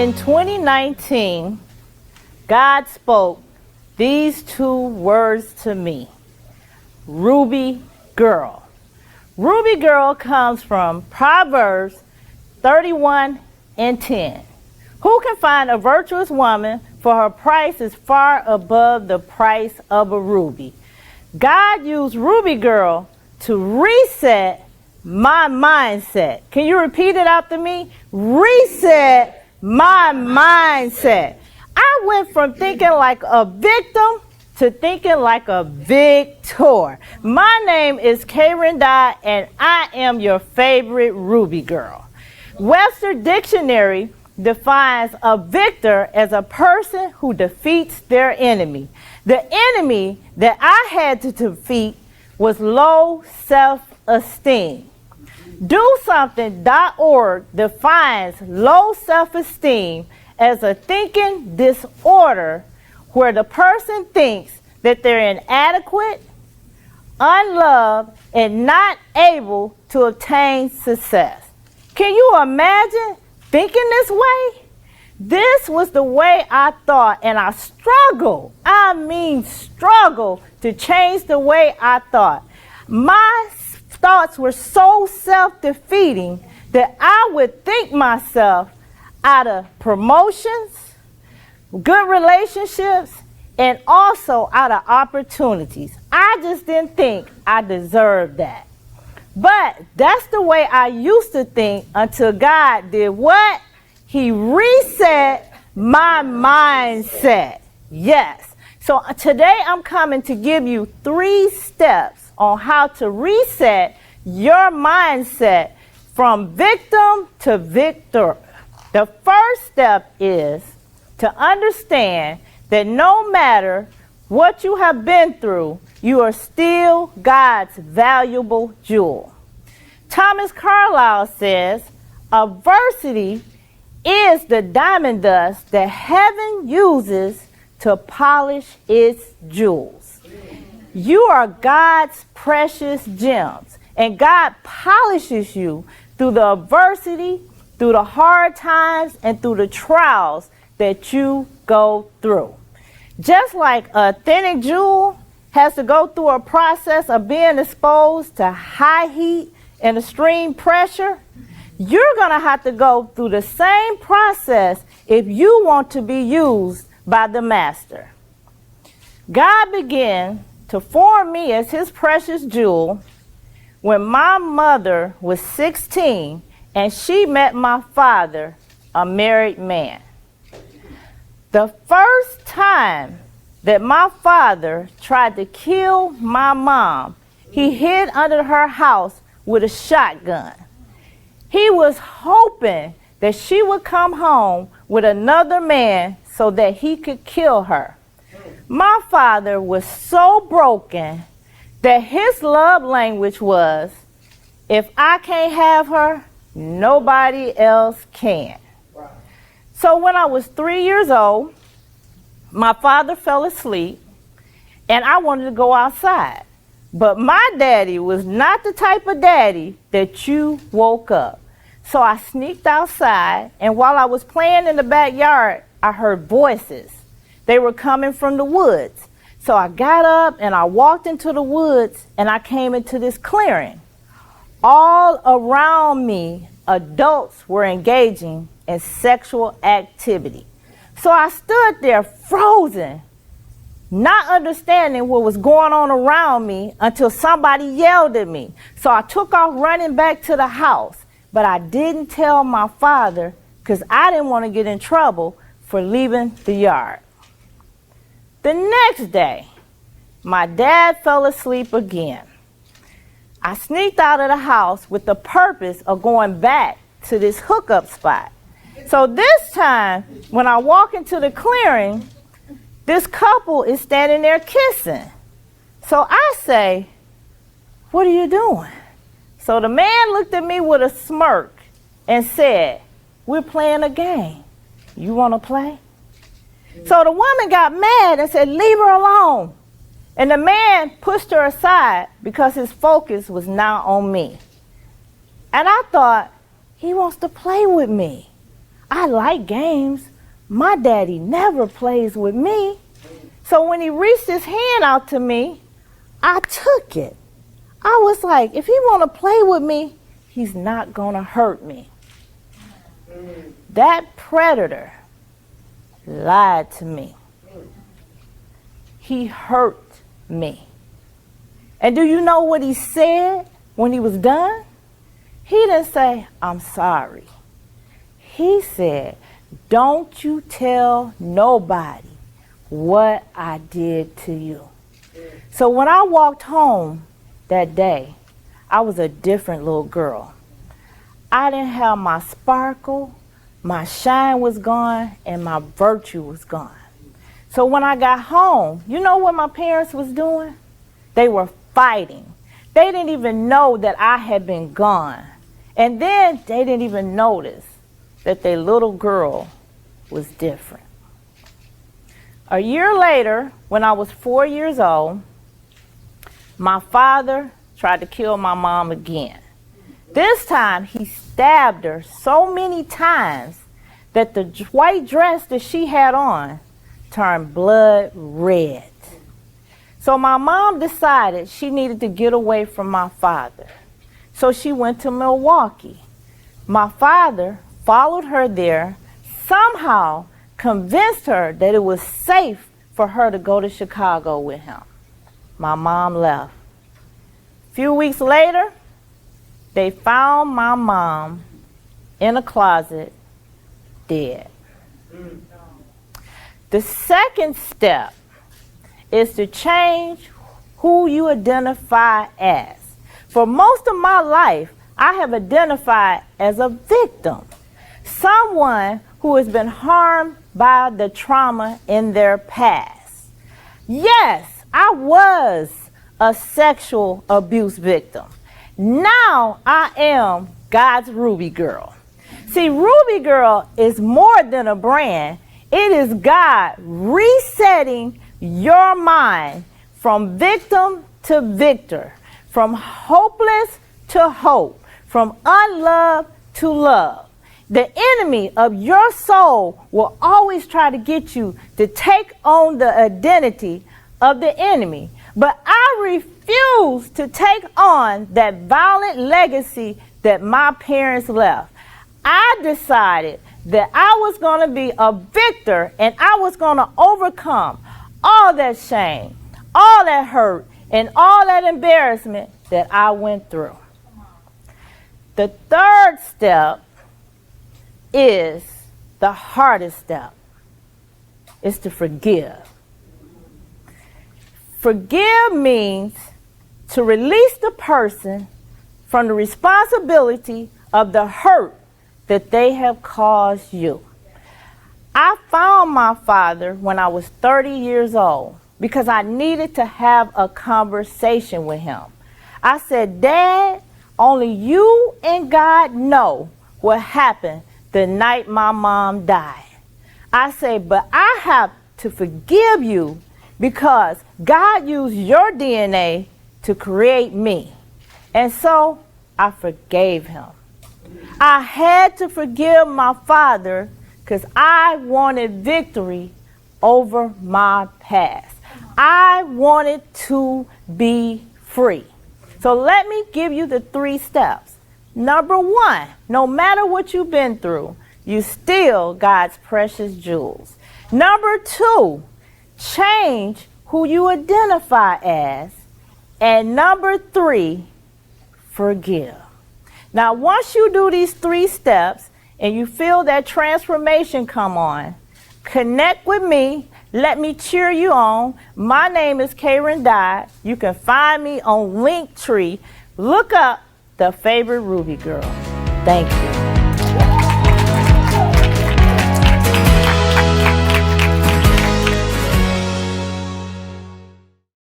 In 2019, God spoke these two words to me: Ruby girl. Ruby girl comes from Proverbs 31:10. Who can find a virtuous woman, for her price is far above the price of a ruby? God used Ruby girl to reset my mindset. Can you repeat it after me? Reset my mindset. I went from thinking like a victim to thinking like a victor. My name is Karron Dodd, and I am your favorite Ruby girl. Webster Dictionary defines a victor as a person who defeats their enemy. The enemy that I had to defeat was low self-esteem. DoSomething.org defines low self-esteem as a thinking disorder where the person thinks that they're inadequate, unloved, and not able to obtain success. Can you imagine thinking this way? This was the way I thought, and I struggled to change the way I thought. My thoughts were so self-defeating that I would think myself out of promotions, good relationships, and also out of opportunities. I just didn't think I deserved that. But that's the way I used to think until God did what? He reset my mindset. Yes. So today I'm coming to give you 3 steps on how to reset your mindset from victim to victor. The first step is to understand that no matter what you have been through, you are still God's valuable jewel. Thomas Carlyle says, adversity is the diamond dust that heaven uses to polish its jewels. You are God's precious gems, and God polishes you through the adversity, through the hard times, and through the trials that you go through. Just like a authentic jewel has to go through a process of being exposed to high heat and extreme pressure, you're going to have to go through the same process if you want to be used by the Master. God began to form me as his precious jewel when my mother was 16 and she met my father, a married man. The first time that my father tried to kill my mom, he hid under her house with a shotgun. He was hoping that she would come home with another man so that he could kill her. My father was so broken that his love language was, if I can't have her, nobody else can. So when I was 3 years old, my father fell asleep and I wanted to go outside. But my daddy was not the type of daddy that you woke up. So I sneaked outside, and while I was playing in the backyard, I heard voices. They were coming from the woods. So I got up and I walked into the woods and I came into this clearing. All around me, adults were engaging in sexual activity. So I stood there frozen, not understanding what was going on around me until somebody yelled at me. So I took off running back to the house, but I didn't tell my father because I didn't want to get in trouble for leaving the yard. The next day, my dad fell asleep again. I sneaked out of the house with the purpose of going back to this hookup spot. So this time, when I walk into the clearing, this couple is standing there kissing. So I say, "What are you doing?" So the man looked at me with a smirk and said, "We're playing a game. You want to play?" So the woman got mad and said, "Leave her alone." And the man pushed her aside because his focus was now on me. And I thought, he wants to play with me. I like games. My daddy never plays with me. So when he reached his hand out to me, I took it. I was like, if he want to play with me, he's not going to hurt me. That predator lied to me. He hurt me. And do you know what he said when he was done? He didn't say, I'm sorry. He said, don't you tell nobody what I did to you. So when I walked home that day, I was a different little girl. I didn't have my sparkle, my shine was gone, and my virtue was gone. So when I got home, you know what my parents was doing? They were fighting. They didn't even know that I had been gone. And then they didn't even notice that their little girl was different. A year later, when I was 4 years old, my father tried to kill my mom again. This time, he stabbed her so many times that the white dress that she had on turned blood red. So my mom decided she needed to get away from my father. So she went to Milwaukee. My father followed her there, somehow convinced her that it was safe for her to go to Chicago with him. My mom left. A few weeks later, they found my mom in a closet, dead. The second step is to change who you identify as. For most of my life, I have identified as a victim, someone who has been harmed by the trauma in their past. Yes, I was a sexual abuse victim. Now I am God's Ruby Girl. See, Ruby Girl is more than a brand. It is God resetting your mind from victim to victor, from hopeless to hope, from unloved to love. The enemy of your soul will always try to get you to take on the identity of the enemy. But I refuse to take on that violent legacy that my parents left. I decided that I was going to be a victor and I was going to overcome all that shame, all that hurt, and all that embarrassment that I went through. The third step is the hardest step, is to forgive. Forgive means to release the person from the responsibility of the hurt that they have caused you. I found my father when I was 30 years old because I needed to have a conversation with him. I said, Dad, only you and God know what happened the night my mom died. I said, but I have to forgive you because God used your DNA to create me. And so I forgave him. I had to forgive my father because I wanted victory over my past. I wanted to be free. So let me give you the 3 steps. Number 1, no matter what you've been through, you still God's precious jewels. Number 2, change who you identify as. And number 3, forgive. Now, once you do these 3 steps and you feel that transformation come on, connect with me. Let me cheer you on. My name is Karron Dodd. You can find me on Linktree. Look up The Favorite Ruby Girl. Thank you.